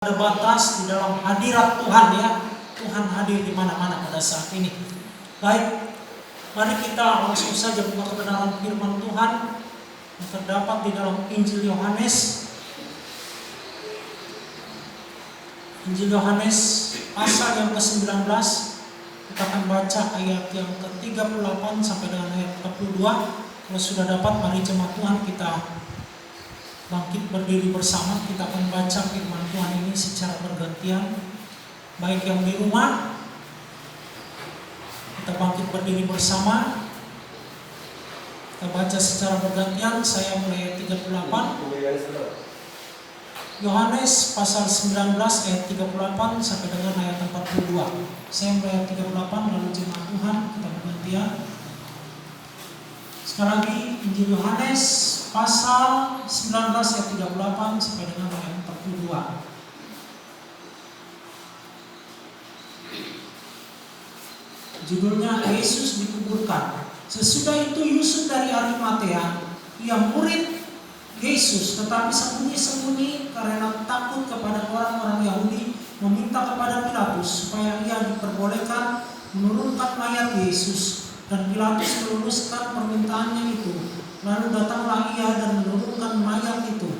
Ada batas di dalam hadirat Tuhan ya. Tuhan hadir di mana-mana pada saat ini. Baik, mari kita langsung saja buka kebenaran firman Tuhan yang terdapat di dalam Injil Yohanes. Injil Yohanes pasal yang ke-19. Kita akan baca ayat yang ke-38 sampai dengan ayat 42. Kalau sudah dapat, mari jemaat Tuhan kita bangkit berdiri bersama. Kita akan baca firman Tuhan ini secara bergantian. Baik yang di rumah, kita bangkit berdiri bersama. Kita baca secara bergantian. Saya mulai ayat 38. Yohanes pasal 19 ayat 38 sampai dengan ayat 42. Saya mulai ayat 38, lalu jemaat Tuhan kita bergantian. Sekali lagi, Injil Yohanes pasal 19 ayat 38 sampai dengan ayat 42. Judulnya Yesus dikuburkan. Sesudah itu Yusuf dari Arimatea, yang murid Yesus, tetapi sembunyi-sembunyi karena takut kepada orang-orang Yahudi, meminta kepada Pilatus supaya ia diperbolehkan menurunkan mayat Yesus. Dan Pilatus meluluskan permintaannya itu. Lalu datanglah ia dan menurunkan mayat itu.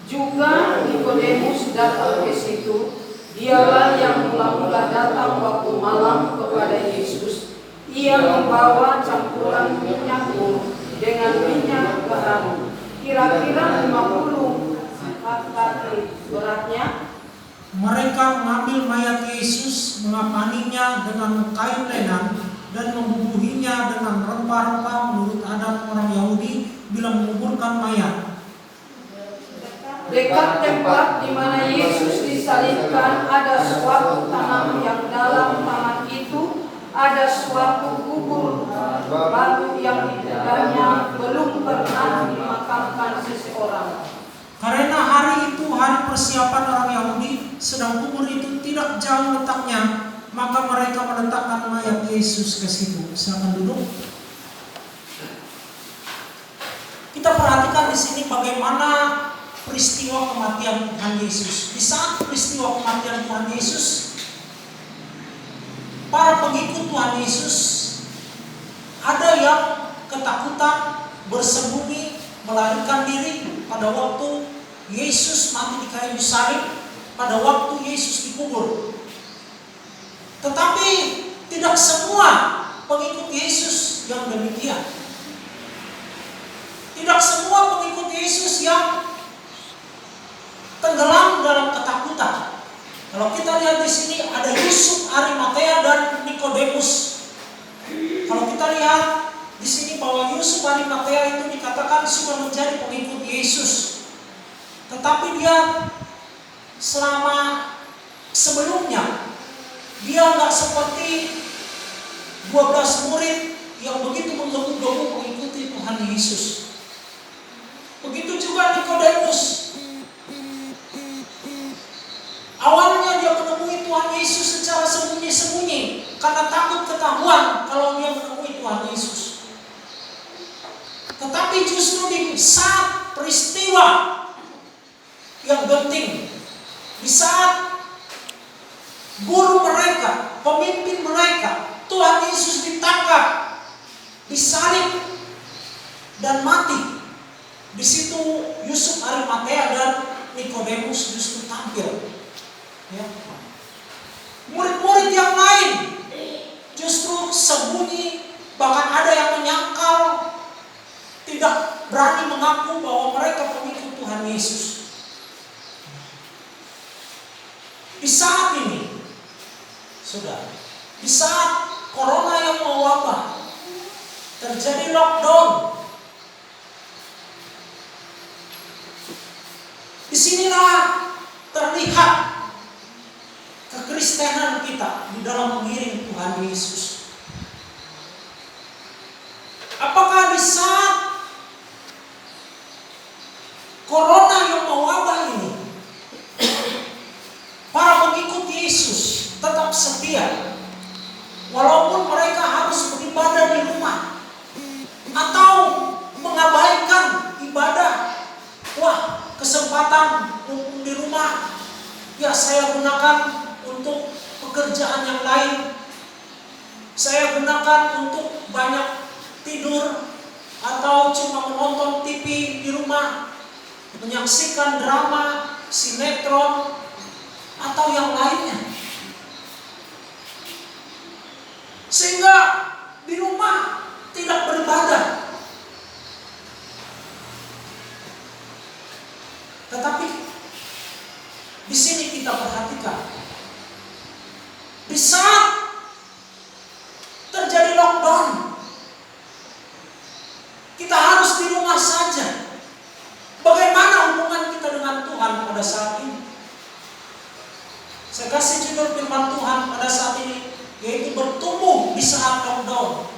Juga Nikodemus datang ke situ. Dialah yang mula-mula datang waktu malam kepada Yesus. Ia membawa campuran minyak dengan minyak garam. Kira-kira 50 kali beratnya. Mereka mengambil mayat Yesus, mengapaninya dengan kain lenan, dan membubuhinya dengan rempah-rempah menurut adat orang Yahudi bila menguburkan mayat. Dekat tempat di mana Yesus disalibkan ada suatu tanah yang dalam tanah itu ada suatu kubur baru yang di dalamnya belum pernah dimakamkan seseorang. Karena hari itu hari persiapan orang Yahudi, sedang kubur itu tidak jauh letaknya, maka mereka meletakkan mayat Yesus ke situ. Silakan duduk. Kita perhatikan di sini bagaimana peristiwa kematian Tuhan Yesus. Di saat peristiwa kematian Tuhan Yesus, para pengikut Tuhan Yesus ada yang ketakutan, bersembunyi, melarikan diri pada waktu Yesus mati di kayu salib, pada waktu Yesus dikubur. Tetapi tidak semua pengikut Yesus yang demikian. Tidak semua pengikut Yesus yang tenggelam dalam ketakutan. Kalau kita lihat di sini ada Yusuf, Arimatea, dan Nikodemus. Kalau kita lihat di sini bahwa Yusuf Arimatea itu dikatakan sudah menjadi pengikut Yesus. Tetapi dia sebelumnya dia nggak seperti 12 murid yang begitu menggebu-gebu mengikuti Tuhan Yesus. Begitu juga Nikodemus. Awalnya dia menemui Tuhan Yesus secara sembunyi-sembunyi karena takut ketahuan kalau dia menemui Tuhan Yesus. Tetapi justru di saat peristiwa yang penting, di saat guru mereka, pemimpin mereka, Tuhan Yesus ditangkap, disalib, dan mati. Di situ Yusuf Arimatea dan Nikodemus justru tampil. Ya. Murid-murid yang lain justru sembunyi, bahkan ada yang menyangkal, tidak berani mengaku bahwa mereka pengikut Tuhan Yesus. Di saat ini, di saat corona yang mewabah, terjadi lockdown. Disinilah terlihat kekristenan kita di dalam mengiring Tuhan Yesus. Apakah di saat corona yang mewabah ini, para pengikut Yesus tetap setia, walaupun mereka harus beribadah di rumah atau mengabaikan ibadah? Wah, kesempatan di rumah gunakan untuk pekerjaan yang lain. Saya gunakan untuk banyak tidur atau cuma menonton TV di rumah, menyaksikan drama, sinetron, atau yang lainnya. Sehingga di rumah tidak beribadah. Tetapi di sini kita perhatikan, di saat terjadi lockdown, kita harus di rumah saja. Bagaimana hubungan kita dengan Tuhan pada saat ini? Saya kasih judul firman Tuhan pada saat ini, yaitu bertumbuh di saat lockdown.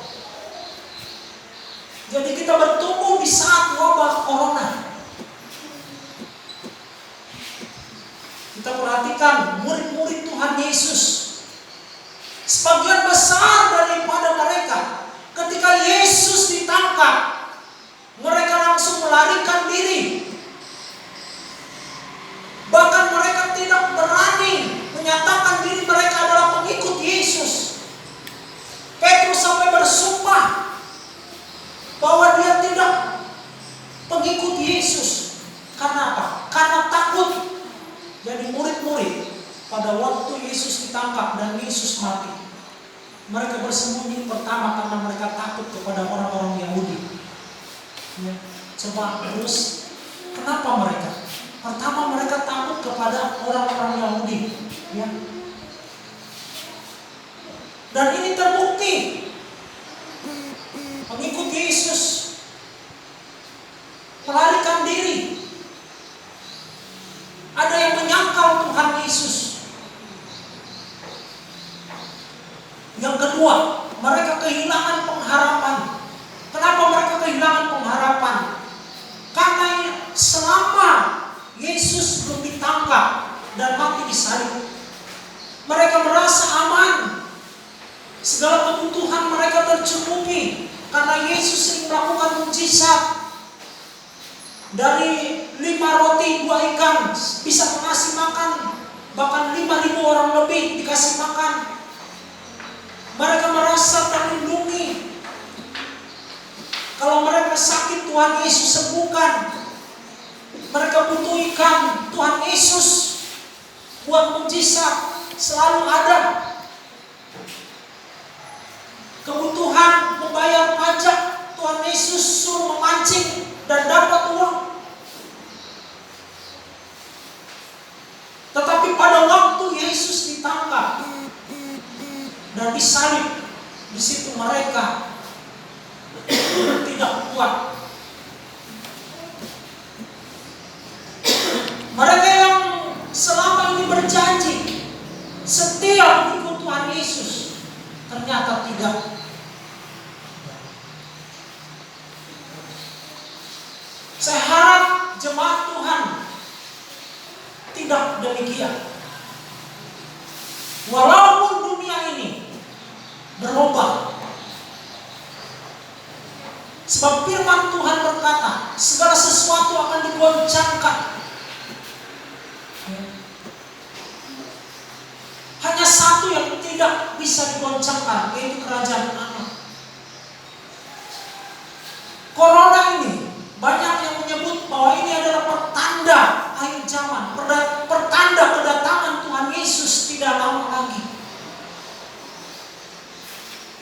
Jadi kita bertumbuh di saat wabah corona. Kita perhatikan murid-murid Tuhan Yesus. Sebagian besar daripada mereka, ketika Yesus ditangkap, mereka langsung melarikan diri. Bahkan mereka tidak berani menyatakan diri mereka adalah pengikut Yesus. Petrus sampai bersumpah bahwa dia tidak pengikut Yesus. Karena apa? Karena takut. Jadi murid-murid pada waktu Yesus ditangkap dan Yesus mati, mereka bersembunyi pertama karena mereka takut kepada orang-orang Yahudi. Ya, coba terus, kenapa mereka? Pertama mereka takut kepada orang-orang Yahudi. Ya. Dan ini terbukti. Pengikut Yesus melarikan diri. Ada yang menyangkal Tuhan Yesus. Yang kedua, mereka kehilangan pengharapan. Kenapa mereka kehilangan pengharapan? Karena selama Yesus belum ditangkap dan mati di salib, mereka merasa aman. Segala kebutuhan mereka tercukupi karena Yesus sering melakukan mukjizat. Dari 5 roti 2 ikan bisa mengasih makan, bahkan 5.000 orang lebih dikasih makan. Mereka merasa terlindungi. Kalau mereka sakit, Tuhan Yesus sembuhkan. Mereka butuh ikan, Tuhan Yesus buat mukjizat, selalu ada. Kebutuhan membayar pajak, Tuhan Yesus suruh memancing dan dapat uang. Tetapi pada waktu Yesus ditangkap dan disalib, di situ mereka tidak kuat. Mereka yang selama ini berjanji setia mengikut Tuhan Yesus, ternyata tidak. Saya harap jemaat Tuhan tidak demikian. Walaupun dunia ini berubah, sebab firman Tuhan berkata, segala sesuatu akan digoncangkan. Hanya satu yang tidak bisa digoncangkan, yaitu kerajaan Allah. Corona ini banyak yang menyebut bahwa ini adalah pertanda akhir zaman, pertanda kedatangan Tuhan Yesus tidak lama lagi.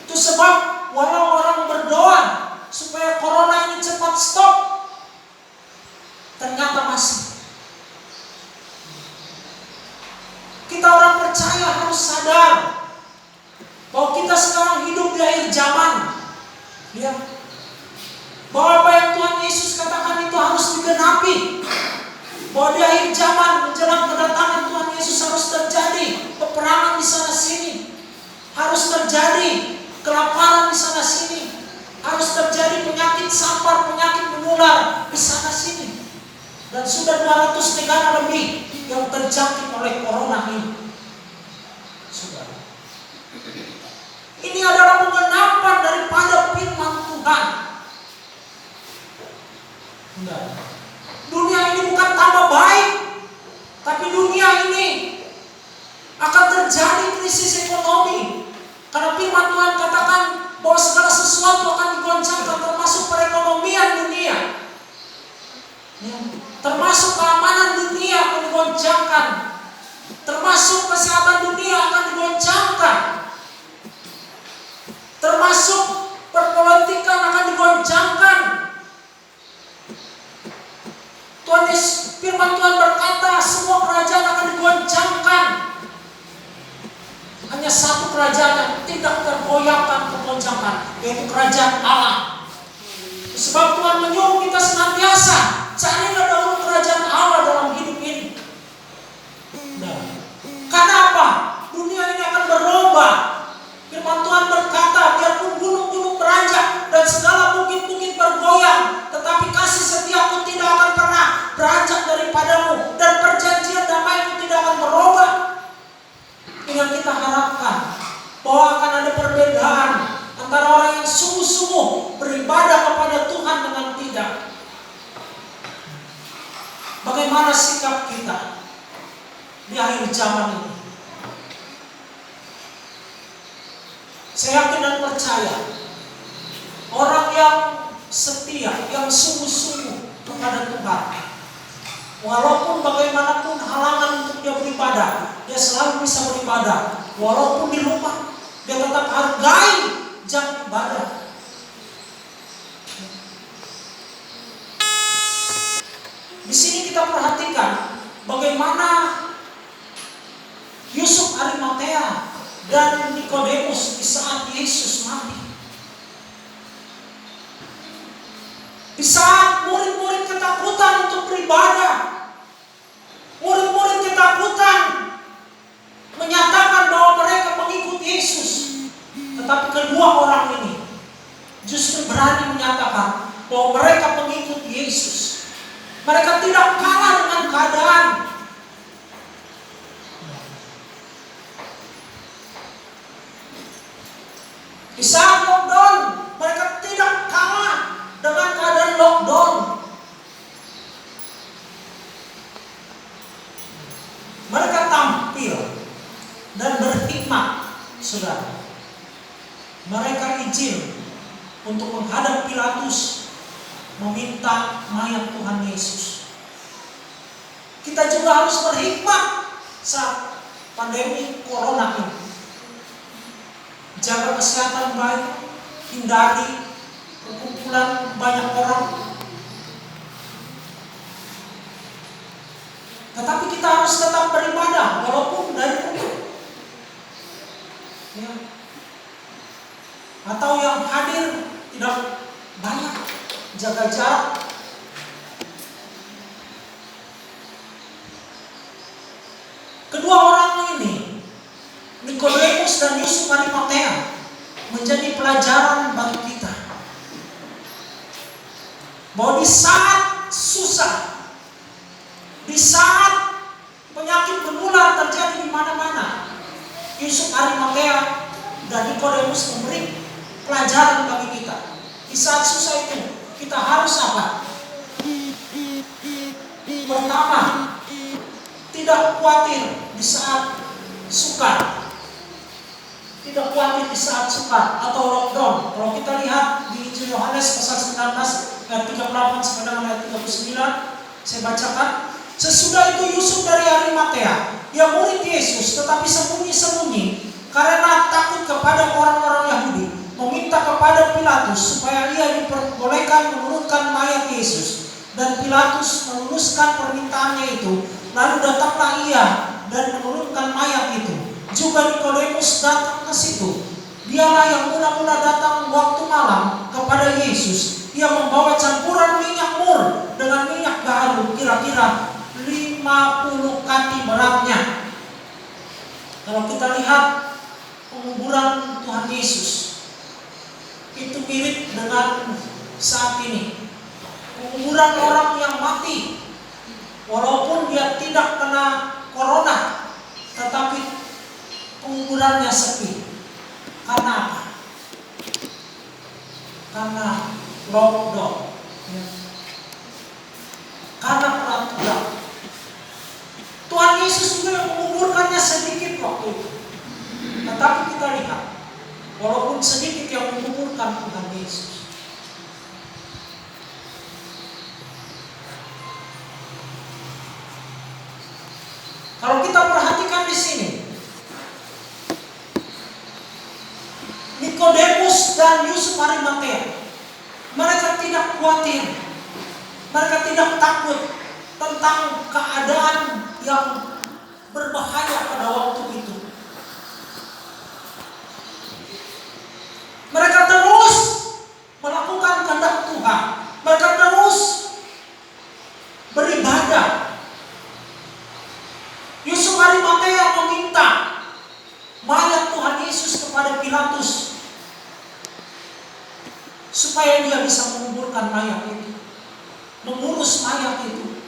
Itu sebab walau orang berdoa supaya corona ini cepat stop, ternyata masih. Kita orang percaya harus sadar bahwa kita sekarang hidup di akhir zaman. Ya. Bahwa apa yang Tuhan Yesus katakan itu harus digenapi. Bahwa di akhir zaman menjelang kedatangan Tuhan Yesus harus terjadi peperangan di sana sini. Harus terjadi kelaparan di sana sini. Harus terjadi penyakit sampar, penyakit menular di sana sini. Dan sudah 200 negara lebih yang terjangkit oleh corona ini. Saudara, ini adalah pengenapan daripada firman Tuhan. Enggak. Dunia ini bukan tambah baik, tapi dunia ini digoncangkan. Termasuk kesehatan dunia akan digoncangkan. Termasuk perpolitikan akan digoncangkan. Firman Tuhan berkata semua kerajaan akan digoncangkan. Hanya satu kerajaan yang tidak tergoyahkan, tergoncangkan, yaitu kerajaan Allah. Sebab Tuhan menyuruh kita senantiasa carilah dahulu kerajaan Allah dalam hidup ini. Nah, karena apa? Dunia ini akan berubah. Firman Tuhan berkata, biarpun gunung-gunung beranjak dan segala bukit-bukit bergoyang, tetapi kasih setiaku tidak akan pernah beranjak daripadamu, dan perjanjian damaiku tidak akan berubah. Dengan kita harapkan bahwa akan ada perbedaan antara orang yang sungguh-sungguh beribadah kepada Tuhan dengan tidak. Bagaimana sikap kita di akhir zaman ini? Saya yakin dan percaya orang yang setia, yang sungguh-sungguh kepada Tuhan, walaupun bagaimanapun halangan untuk dia beribadah, dia selalu bisa beribadah. Walaupun di rumah, dia tetap hargai jam ibadah. Di sini kita perhatikan bagaimana Yusuf Arimatea dan Nikodemus di saat Yesus mati. Di saat murid-murid ketakutan untuk beribadah, murid-murid ketakutan menyatakan bahwa mereka mengikut Yesus. Tetapi kedua orang ini justru berani menyatakan bahwa mereka mengikut Yesus. Mereka tidak kalah dengan keadaan. Di saat lockdown, mereka tidak kalah dengan keadaan lockdown. Mereka tampil dan berhikmat, saudara. Mereka izin untuk menghadap Pilatus, meminta mayat Tuhan Yesus. Kita juga harus berhikmat saat pandemi corona ini. Jaga kesehatan baik, hindari perkumpulan banyak orang. Tetapi kita harus tetap beribadah walaupun dari rumah. Ya. Atau yang hadir tidak banyak, jaga jarak. Kedua orang ini, Nikodemus dan Yusuf Arimatea, menjadi pelajaran bagi kita bahwa di saat susah, di saat penyakit menular terjadi di mana-mana, Yusuf Arimatea dan Nikodemus memberi pelajaran bagi kita. Di saat susah itu kita harus apa? Pertama, tidak khawatir di saat sukar. Tidak khawatir di saat sukar atau lockdown. Kalau kita lihat di Injil Yohanes pasal 19 ayat 38 sampai dengan ayat 39, saya bacakan. Sesudah itu Yusuf dari Arimatea, ia murid Yesus, tetapi sembunyi-sembunyi karena takut kepada orang-orang Yahudi, meminta kepada Pilatus supaya ia diperbolehkan menurunkan mayat Yesus. Dan Pilatus meluluskan permintaannya itu. Lalu datanglah ia dan menurunkan mayat itu. Juga Nikodemus datang ke situ. Dialah yang mula-mula datang waktu malam kepada Yesus. Ia membawa campuran minyak mur dengan minyak gaharu, kira-kira 50 kati beratnya. Kalau kita lihat penguburan Tuhan Yesus, itu mirip dengan saat ini. Penguburan orang yang mati, walaupun dia tidak kena corona, tetapi penguburannya sepi. Karena apa? Karena lockdown, karena peraturan. Tuhan Yesus juga yang menguburkannya sedikit waktu itu. Tetapi kita lihat, walaupun sedikit yang menguburkan Tuhan Yesus, Kalau kita perhatikan di sini, Nikodemus dan Yusuf Arimatea, mereka tidak khawatir, mereka tidak takut tentang keadaan yang berbahaya pada waktu itu. Mereka terus melakukan kehendak Tuhan. Mereka terus beribadah. Yusuf Arimatea meminta mayat Tuhan Yesus kepada Pilatus supaya dia bisa menguburkan mayat itu, mengurus mayat itu.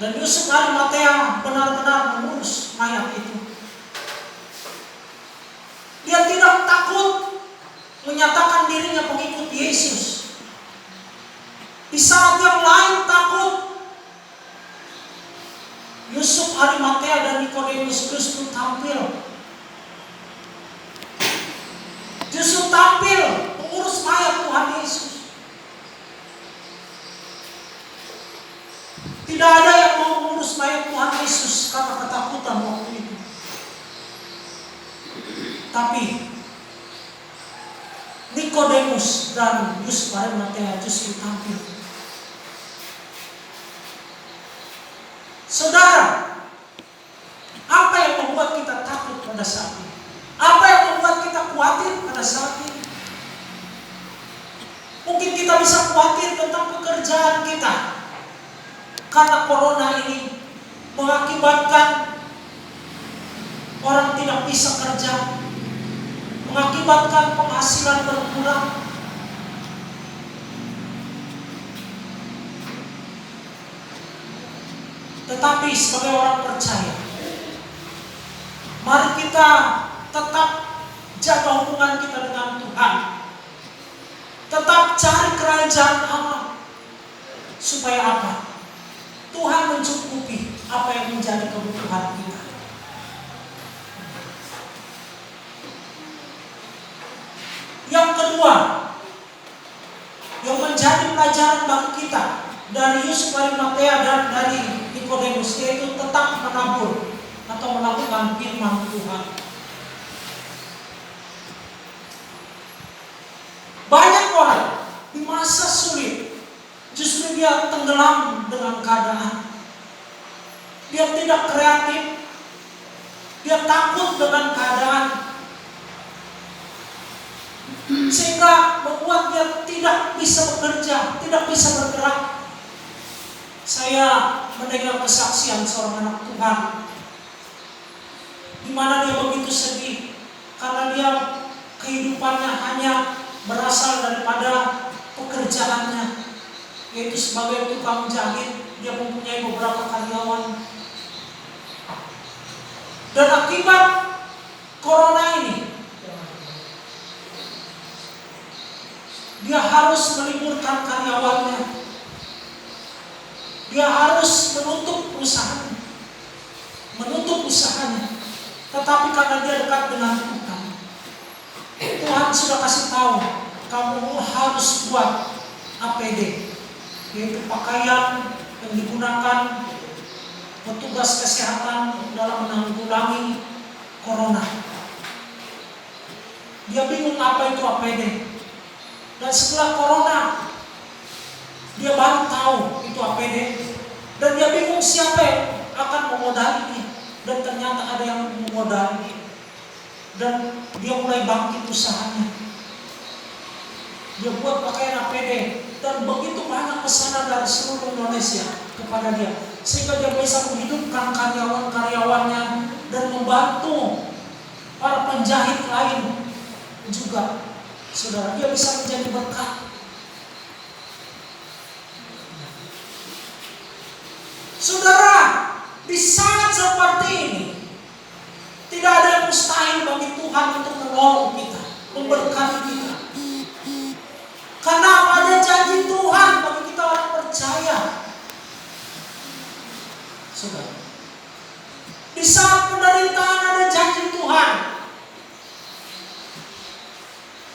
Dan Yusuf Arimatea benar-benar mengurus mayat itu. Dia tidak takut menyatakan dirinya pengikut Yesus. Di saat yang lain takut, Yusuf Arimatea dan Nikodemus justru tampil. Justru tampil mengurus mayat Tuhan Yesus. Tidak ada yang mau mengurus mayat Tuhan Yesus karena ketakutan waktu itu. Tapi Nikodemus dan Yusuf Arimatea justru tampil. Saudara, apa yang membuat kita takut pada saat ini? Apa yang membuat kita khawatir pada saat ini? Mungkin kita bisa khawatir tentang pekerjaan kita, karena corona ini mengakibatkan orang tidak bisa kerja, mengakibatkan penghasilan berkurang. Tetapi sebagai orang percaya, mari kita tetap jaga hubungan kita dengan Tuhan. Tetap cari kerajaan Allah. Supaya apa? Tuhan mencukupi apa yang menjadi kebutuhan kita. Yang kedua, yang menjadi pelajaran bagi kita dari Yusuf Arimatea dan dari Nikodemus, yaitu tetap menabur atau melakukan firman Tuhan. Banyak orang di masa sulit justru dia tenggelam dengan keadaan. Dia tidak kreatif, dia takut dengan keadaan, sehingga membuat dia tidak bisa bekerja, tidak bisa bergerak. Saya mendengar kesaksian seorang anak Tuhan, di mana dia begitu sedih karena dia kehidupannya hanya berasal daripada pekerjaannya, yaitu sebagai tukang jahit. Dia mempunyai beberapa karyawan, dan akibat corona ini dia harus meliburkan karyawannya. Dia harus menutup usahanya. Tetapi karena dia dekat dengan Tuhan, Tuhan sudah kasih tahu, kamu harus buat APD, yaitu pakaian yang digunakan petugas kesehatan dalam menanggulangi corona. Dia bingung apa itu APD. Dan setelah corona, dia baru tahu itu APD. Dan dia bingung siapa yang akan memodalinya. Dan ternyata ada yang memodali. Dan dia mulai bangkit usahanya. Dia buat pakaian APD. Dan begitu banyak pesanan dari seluruh Indonesia kepada dia. Sehingga dia bisa menghidupkan karyawan-karyawannya dan membantu para penjahit lain juga. Saudara, dia bisa menjadi berkat. Saudara, di saat seperti ini, tidak ada yang mustahil bagi Tuhan untuk menolong kita, memberkati kita. Karena ada janji Tuhan bagi kita orang percaya. Saudara, di saat penderitaan ada janji Tuhan.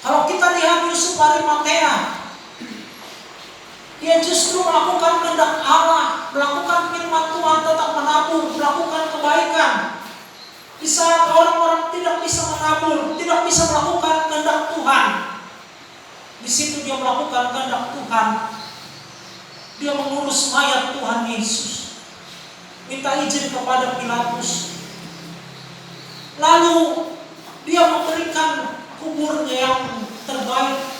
Kalau kita lihat Yusuf Arimatea, Dia justru melakukan kehendak Allah, melakukan firman Tuhan, tetap menabur, melakukan kebaikan. Di saat orang-orang tidak bisa menabur, tidak bisa melakukan kehendak Tuhan, di situ dia melakukan kehendak Tuhan. Dia mengurus mayat Tuhan Yesus, minta izin kepada Pilatus. Lalu dia memberikan kuburnya yang terbaik.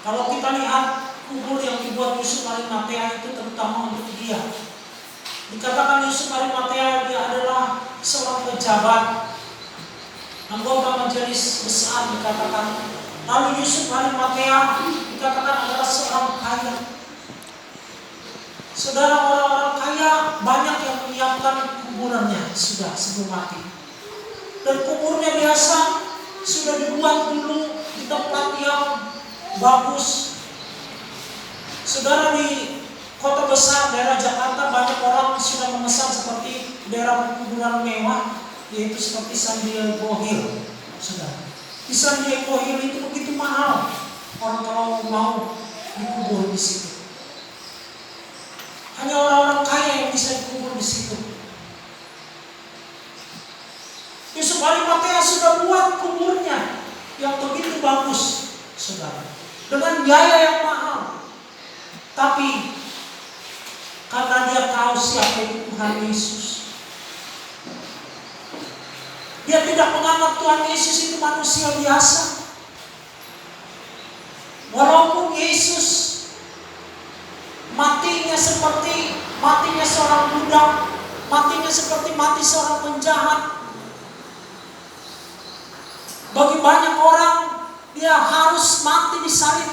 Kalau kita lihat kubur yang dibuat Yusuf Arimatea itu terutama untuk dia. Dikatakan Yusuf Arimatea dia adalah seorang pejabat, anggota majelis besar dikatakan. Lalu Yusuf Arimatea dikatakan adalah seorang kaya. Saudara, orang-orang kaya banyak yang menyiapkan kuburannya sudah sebelum mati. Dan kuburnya biasa sudah dibuat dulu di tempat yang bagus. Saudara, di kota besar daerah Jakarta banyak orang sudah memesan seperti daerah kuburan mewah, yaitu seperti San Diego Hill. Saudara, di San Diego Hill itu begitu mahal orang kalau mau dikubur di situ. Hanya orang-orang kaya yang bisa dikubur di situ. Yusuf Arimatea sudah buat kuburnya yang begitu bagus, saudara, dengan biaya yang mahal. Tapi karena dia tahu siapa itu Tuhan Yesus, dia tidak menganggap Tuhan Yesus itu manusia biasa. Walaupun Yesus matinya seperti matinya seorang budak, matinya seperti mati seorang penjahat. Bagi banyak orang dia harus mati di salib.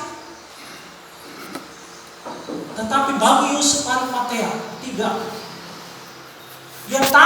Tetapi bagi Yusuf Arimatea tidak. Dia tahu